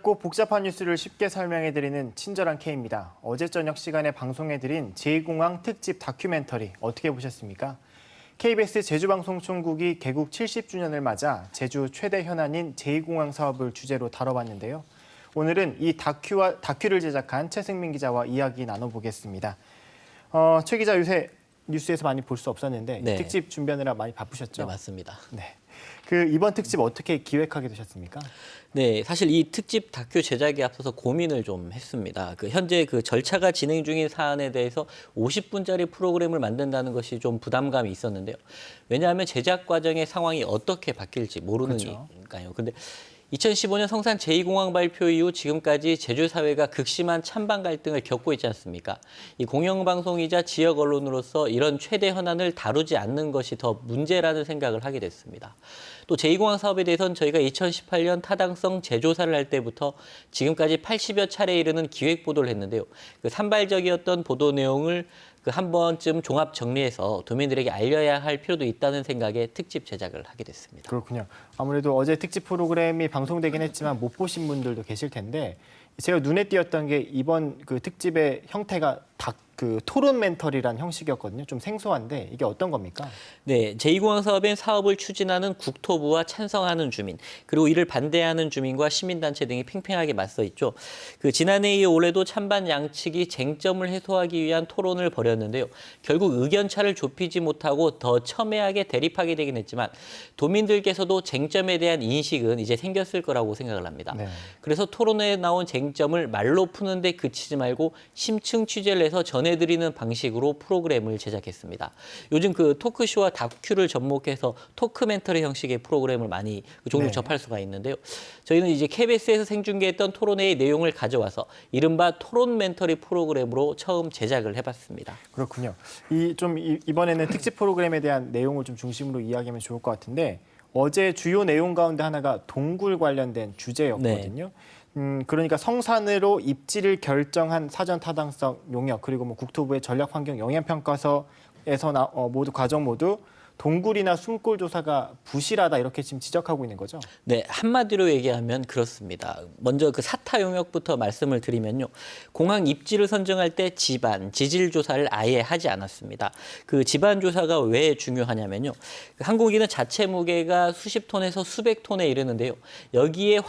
어렵고 복잡한 뉴스를 쉽게 설명해드리는 친절한 K입니다. 어제 저녁 시간에 방송해드린 제2공항 특집 다큐멘터리 어떻게 보셨습니까? KBS 제주방송총국이 개국 70주년을 맞아 제주 최대 현안인 제2공항 사업을 주제로 다뤄봤는데요. 오늘은 이 다큐를 제작한 최승민 기자와 이야기 나눠보겠습니다. 최 기자, 요새 뉴스에서 많이 볼 수 없었는데 네. 특집 준비하느라 많이 바쁘셨죠? 네, 맞습니다. 네. 이번 특집 어떻게 기획하게 되셨습니까? 네, 사실 이 특집 다큐 제작에 앞서서 고민을 좀 했습니다. 현재 절차가 진행 중인 사안에 대해서 50분짜리 프로그램을 만든다는 것이 좀 부담감이 있었는데요. 왜냐하면 제작 과정의 상황이 어떻게 바뀔지 모르니까요. 근데 2015년 성산 제2공항 발표 이후 지금까지 제주 사회가 극심한 찬반 갈등을 겪고 있지 않습니까? 이 공영방송이자 지역 언론으로서 이런 최대 현안을 다루지 않는 것이 더 문제라는 생각을 하게 됐습니다. 또 제2공항 사업에 대해서는 저희가 2018년 타당성 재조사를 할 때부터 지금까지 80여 차례에 이르는 기획 보도를 했는데요. 산발적이었던 보도 내용을 한 번쯤 종합 정리해서 도민들에게 알려야 할 필요도 있다는 생각에 특집 제작을 하게 됐습니다. 그렇군요. 아무래도 어제 특집 프로그램이 방송되긴 했지만 못 보신 분들도 계실 텐데 제가 눈에 띄었던 게 이번 특집의 형태가 토론 멘터리라는 형식이었거든요. 좀 생소한데 이게 어떤 겁니까? 네, 제2공항 사업엔 사업을 추진하는 국토부와 찬성하는 주민, 그리고 이를 반대하는 주민과 시민단체 등이 팽팽하게 맞서 있죠. 지난해에 이어 올해도 찬반 양측이 쟁점을 해소하기 위한 토론을 벌였는데요. 결국 의견차를 좁히지 못하고 더 첨예하게 대립하게 되긴 했지만 도민들께서도 쟁점에 대한 인식은 이제 생겼을 거라고 생각을 합니다. 네. 그래서 토론회에 나온 쟁점을 말로 푸는 데 그치지 말고 심층 취재를 해서 전해드리는 방식으로 프로그램을 제작했습니다. 요즘 토크쇼와 다큐를 접목해서 토크멘터리 형식의 프로그램을 많이 종종 접할 수가 있는데요. 저희는 이제 KBS에서 생중계했던 토론회의 내용을 가져와서 이른바 토론멘터리 프로그램으로 처음 제작을 해봤습니다. 그렇군요. 이번에는 특집 프로그램에 대한 내용을 좀 중심으로 이야기하면 좋을 것 같은데 어제 주요 내용 가운데 하나가 동굴 관련된 주제였거든요. 그러니까 성산으로 입지를 결정한 사전 타당성 용역 그리고 국토부의 전략환경 영향평가서에서 모두 과정 모두 동굴이나 숨골 조사가 부실하다 이렇게 지금 지적하고 있는 거죠? 네, 한마디로 얘기하면 그렇습니다. 먼저 사타 용역부터 말씀을 드리면요. 공항 입지를 선정할 때 지질 조사를 아예 하지 않았습니다. 지반 조사가 왜 중요하냐면요. 항공기는 자체 무게가 수십 톤에서 수백 톤에 이르는데요. 여기에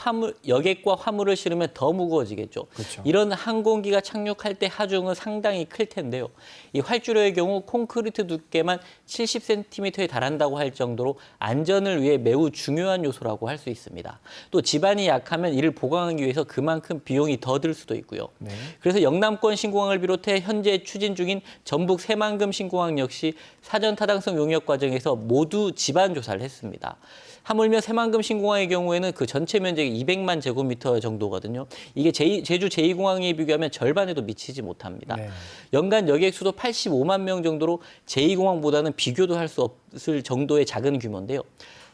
여객과 화물을 실으면 더 무거워지겠죠. 그렇죠. 이런 항공기가 착륙할 때 하중은 상당히 클 텐데요. 이 활주로의 경우 콘크리트 두께만 70cm에 달한다고 할 정도로 안전을 위해 매우 중요한 요소라고 할 수 있습니다. 또 지반이 약하면 이를 보강하기 위해서 그만큼 비용이 더 들 수도 있고요. 네. 그래서 영남권 신공항을 비롯해 현재 추진 중인 전북 새만금 신공항 역시 사전 타당성 용역 과정에서 모두 지반 조사를 했습니다. 하물며 새만금 신공항의 경우에는 전체 면적이 200만 제곱미터 정도거든요. 이게 제주 제2공항에 비교하면 절반에도 미치지 못합니다. 네. 연간 여객 수도 85만 명 정도로 제2공항보다는 비교도 할 수 없을 정도의 작은 규모인데요.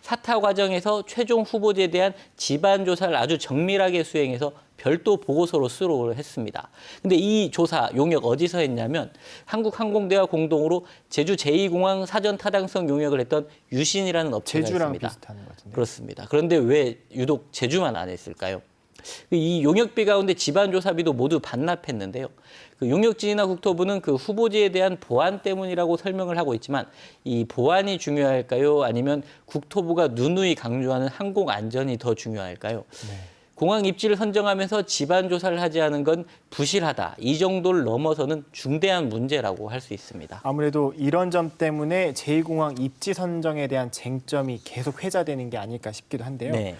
사타 과정에서 최종 후보지에 대한 지반 조사를 아주 정밀하게 수행해서 별도 보고서로 수록을 했습니다. 근데 이 조사 용역 어디서 했냐면 한국항공대와 공동으로 제주 제2공항 사전 타당성 용역을 했던 유신이라는 업체가 제주랑 있습니다. 비슷한 것 같은데. 그렇습니다. 그런데 왜 유독 제주만 안 했을까요? 이 용역비 가운데 지반 조사비도 모두 반납했는데요. 용역진이나 국토부는 후보지에 대한 보안 때문이라고 설명을 하고 있지만 이 보안이 중요할까요? 아니면 국토부가 누누이 강조하는 항공 안전이 더 중요할까요? 네. 공항 입지를 선정하면서 지반 조사를 하지 않은 건 부실하다. 이 정도를 넘어서는 중대한 문제라고 할 수 있습니다. 아무래도 이런 점 때문에 제2공항 입지 선정에 대한 쟁점이 계속 회자되는 게 아닐까 싶기도 한데요. 네.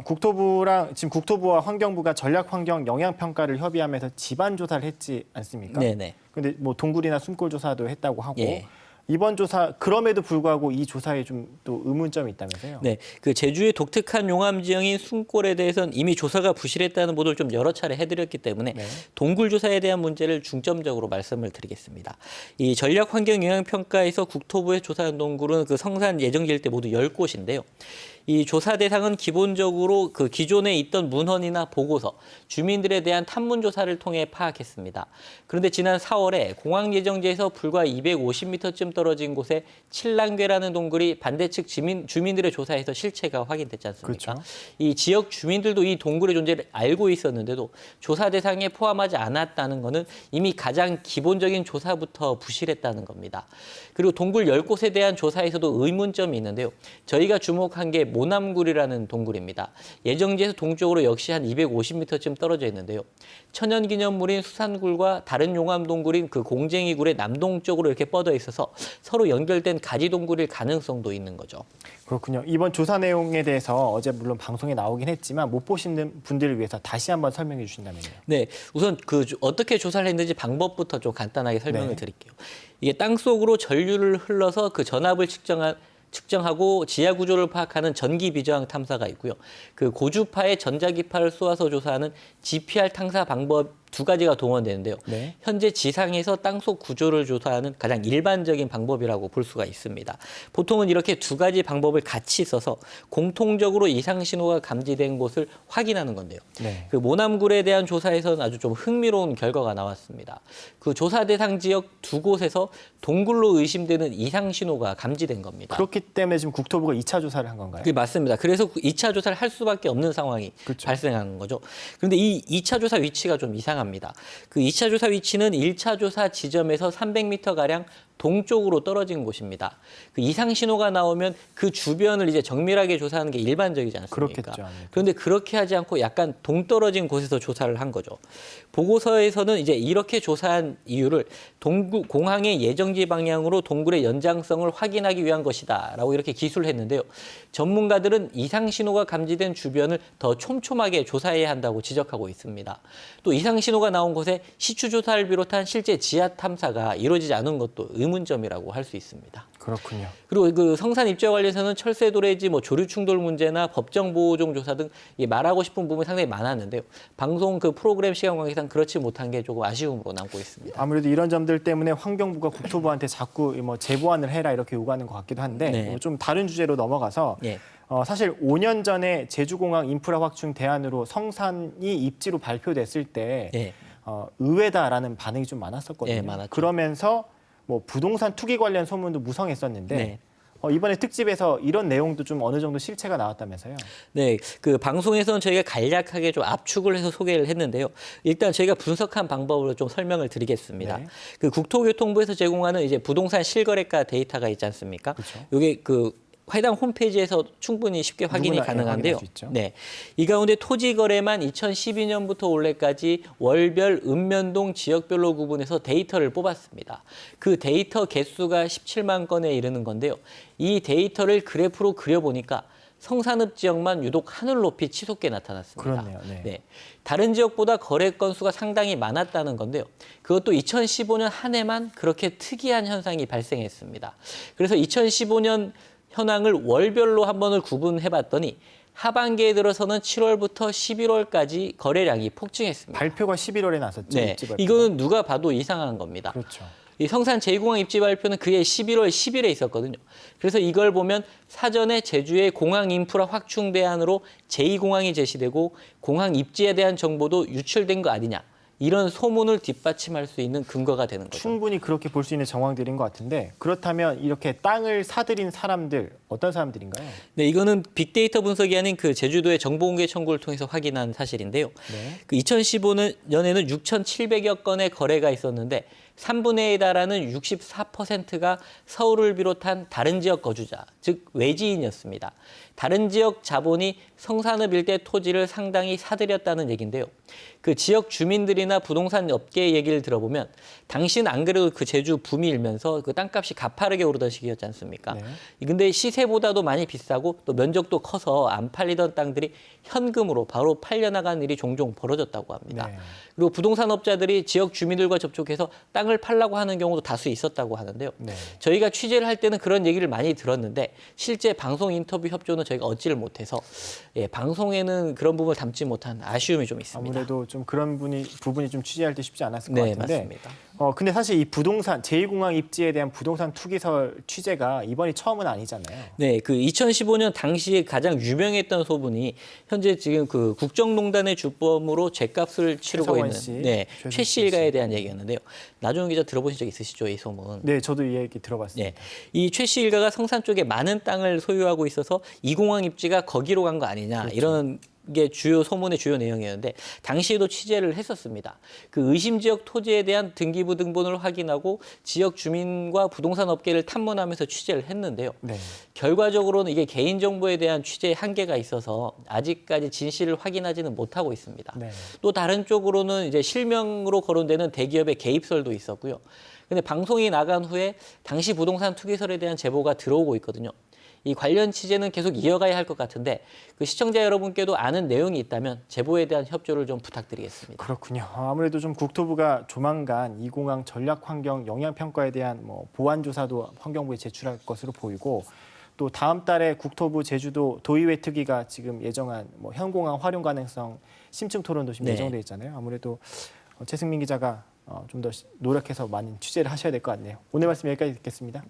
국토부와 환경부가 전략환경 영향평가를 협의하면서 지반 조사를 했지 않습니까? 네네. 근데 동굴이나 숨골 조사도 했다고 하고 예. 이번 조사 그럼에도 불구하고 이 조사에 좀 또 의문점이 있다면서요? 네, 제주의 독특한 용암 지형인 숨골에 대해서는 이미 조사가 부실했다는 보도를 좀 여러 차례 해드렸기 때문에 네. 동굴 조사에 대한 문제를 중점적으로 말씀을 드리겠습니다. 이 전략환경 영향평가에서 국토부의 조사한 동굴은 성산 예정지일 때 모두 10곳인데요. 이 조사 대상은 기본적으로 그 기존에 있던 문헌이나 보고서, 주민들에 대한 탐문 조사를 통해 파악했습니다. 그런데 지난 4월에 공항 예정지에서 불과 250m쯤 떨어진 곳에 칠랑괴라는 동굴이 반대측 주민들의 조사에서 실체가 확인됐지 않습니까? 그렇죠. 이 지역 주민들도 이 동굴의 존재를 알고 있었는데도 조사 대상에 포함하지 않았다는 것은 이미 가장 기본적인 조사부터 부실했다는 겁니다. 그리고 동굴 10곳에 대한 조사에서도 의문점이 있는데요. 저희가 주목한 게 모남굴이라는 동굴입니다. 예정지에서 동쪽으로 역시 한 250m쯤 떨어져 있는데요. 천연기념물인 수산굴과 다른 용암동굴인 그 공쟁이굴의 남동쪽으로 이렇게 뻗어 있어서 서로 연결된 가지동굴일 가능성도 있는 거죠. 그렇군요. 이번 조사 내용에 대해서 어제 물론 방송에 나오긴 했지만 못 보시는 분들을 위해서 다시 한번 설명해 주신다면요. 네, 우선 어떻게 조사를 했는지 방법부터 좀 간단하게 설명을 네. 드릴게요. 이게 땅 속으로 전류를 흘러서 그 전압을 측정하고 지하 구조를 파악하는 전기 비저항 탐사가 있고요. 그 고주파의 전자기파를 쏘아서 조사하는 GPR 탐사 방법 두 가지가 동원되는데요. 네. 현재 지상에서 땅속 구조를 조사하는 가장 일반적인 방법이라고 볼 수가 있습니다. 보통은 이렇게 두 가지 방법을 같이 써서 공통적으로 이상 신호가 감지된 곳을 확인하는 건데요. 네. 그 모남굴에 대한 조사에서는 아주 좀 흥미로운 결과가 나왔습니다. 그 조사 대상 지역 두 곳에서 동굴로 의심되는 이상 신호가 감지된 겁니다. 그렇기 때문에 지금 국토부가 2차 조사를 한 건가요? 그게 맞습니다. 그래서 2차 조사를 할 수밖에 없는 상황이 그렇죠. 발생한 거죠. 그런데 이 2차 조사 위치가 좀 이상합니다. 그 2차 조사 위치는 1차 조사 지점에서 300m가량 동쪽으로 떨어진 곳입니다. 그 이상 신호가 나오면 그 주변을 이제 정밀하게 조사하는 게 일반적이지 않습니까? 그렇겠죠, 아무래도. 그런데 그렇게 하지 않고 약간 동떨어진 곳에서 조사를 한 거죠. 보고서에서는 이제 이렇게 조사한 이유를 공항의 예정지 방향으로 동굴의 연장성을 확인하기 위한 것이다라고 이렇게 기술을 했는데요. 전문가들은 이상 신호가 감지된 주변을 더 촘촘하게 조사해야 한다고 지적하고 있습니다. 또 이상 신호가 나온 곳에 시추 조사를 비롯한 실제 지하 탐사가 이루어지지 않은 것도 의문점이라고 할 수 있습니다. 그렇군요. 그리고 그 성산 입지와 관련해서는 철새 도래지, 조류 충돌 문제나 법정 보호종 조사 등 말하고 싶은 부분이 상당히 많았는데요. 방송 그 프로그램 시간 관계상 그렇지 못한 게 조금 아쉬움으로 남고 있습니다. 아무래도 이런 점들 때문에 환경부가 국토부한테 자꾸 뭐 재보완을 해라 이렇게 요구하는 것 같기도 한데 네. 좀 다른 주제로 넘어가서 예. 사실 5년 전에 제주공항 인프라 확충 대안으로 성산이 입지로 발표됐을 때 예. 의외다라는 반응이 좀 많았었거든요. 예, 많았죠. 그러면서 뭐 부동산 투기 관련 소문도 무성했었는데 네. 이번에 특집에서 이런 내용도 좀 어느 정도 실체가 나왔다면서요? 네, 그 방송에서는 저희가 간략하게 좀 압축을 해서 소개를 했는데요. 일단 저희가 분석한 방법으로 좀 설명을 드리겠습니다. 네. 그 국토교통부에서 제공하는 이제 부동산 실거래가 데이터가 있지 않습니까? 그렇죠. 이게 그 해당 홈페이지에서 충분히 쉽게 확인이 누구나, 예, 가능한데요. 확인할 수 있죠. 네, 이 가운데 토지 거래만 2012년부터 올해까지 월별 읍면동 지역별로 구분해서 데이터를 뽑았습니다. 그 데이터 개수가 17만 건에 이르는 건데요. 이 데이터를 그래프로 그려보니까 성산읍 지역만 유독 하늘 높이 치솟게 나타났습니다. 그렇네요. 네. 다른 지역보다 거래 건수가 상당히 많았다는 건데요. 그것도 2015년 한 해만 그렇게 특이한 현상이 발생했습니다. 그래서 2015년 현황을 월별로 한 번을 구분해봤더니 하반기에 들어서는 7월부터 11월까지 거래량이 폭증했습니다. 발표가 11월에 났었죠. 네, 입지 발표가. 이거는 누가 봐도 이상한 겁니다. 그렇죠. 이 성산 제2공항 입지 발표는 그해 11월 10일에 있었거든요. 그래서 이걸 보면 사전에 제주의 공항 인프라 확충 대안으로 제2공항이 제시되고 공항 입지에 대한 정보도 유출된 거 아니냐. 이런 소문을 뒷받침할 수 있는 근거가 되는 거죠. 충분히 그렇게 볼 수 있는 정황들인 것 같은데 그렇다면 이렇게 땅을 사들인 사람들 어떤 사람들인가요? 네, 이거는 빅데이터 분석이 아닌 그 제주도의 정보공개 청구를 통해서 확인한 사실인데요. 네. 그 2015년에는 6,700여 건의 거래가 있었는데 3분의 1에 달하는 64%가 서울을 비롯한 다른 지역 거주자, 즉 외지인이었습니다. 다른 지역 자본이 성산읍 일대 토지를 상당히 사들였다는 얘기인데요. 그 지역 주민들이나 부동산 업계의 얘기를 들어보면 당시는 안 그래도 그 제주 붐이 일면서 그 땅값이 가파르게 오르던 시기였지 않습니까? 네. 근데 시세보다도 많이 비싸고 또 면적도 커서 안 팔리던 땅들이 현금으로 바로 팔려나간 일이 종종 벌어졌다고 합니다. 네. 그리고 부동산 업자들이 지역 주민들과 접촉해서 땅 땅을 팔라고 하는 경우도 다수 있었다고 하는데요. 네. 저희가 취재를 할 때는 그런 얘기를 많이 들었는데 실제 방송 인터뷰 협조는 저희가 얻지를 못해서 방송에는 그런 부분을 담지 못한 아쉬움이 좀 있습니다. 아무래도 좀 그런 부분이 좀 취재할 때 쉽지 않았을 것 같은데. 맞습니다. 근데 사실 이 부동산 제2공항 입지에 대한 부동산 투기설 취재가 이번이 처음은 아니잖아요. 네, 그 2015년 당시에 가장 유명했던 소문이 현재 지금 그 국정농단의 주범으로 죗값을 치르고 있는 최 씨 일가에 대한 얘기였는데요. 나종훈 기자 들어보신 적 있으시죠, 이 소문? 네, 저도 이 얘기 들어봤습니다. 이 최 씨 일가가 성산 쪽에 많은 땅을 소유하고 있어서 이 공항 입지가 거기로 간 거 아니냐 그렇죠. 이런 게 소문의 주요 내용이었는데 당시에도 취재를 했었습니다. 그 의심 지역 토지에 대한 등기부 등본을 확인하고 지역 주민과 부동산 업계를 탐문하면서 취재를 했는데요. 네. 결과적으로는 이게 개인정보에 대한 취재에 한계가 있어서 아직까지 진실을 확인하지는 못하고 있습니다. 네. 또 다른 쪽으로는 이제 실명으로 거론되는 대기업의 개입설도 있었고요. 근데 방송이 나간 후에 당시 부동산 투기설에 대한 제보가 들어오고 있거든요. 이 관련 취재는 계속 이어가야 할 것 같은데 그 시청자 여러분께도 아는 내용이 있다면 제보에 대한 협조를 좀 부탁드리겠습니다. 그렇군요. 아무래도 좀 국토부가 조만간 이 공항 전략 환경 영향 평가에 대한 보완 조사도 환경부에 제출할 것으로 보이고 또 다음 달에 국토부 제주도 도의회 특위가 지금 예정한 현공항 활용 가능성 심층 토론도 지금 예정돼 있잖아요. 아무래도 최승민 기자가 좀 더 노력해서 많은 취재를 하셔야 될 것 같네요. 오늘 말씀 여기까지 듣겠습니다.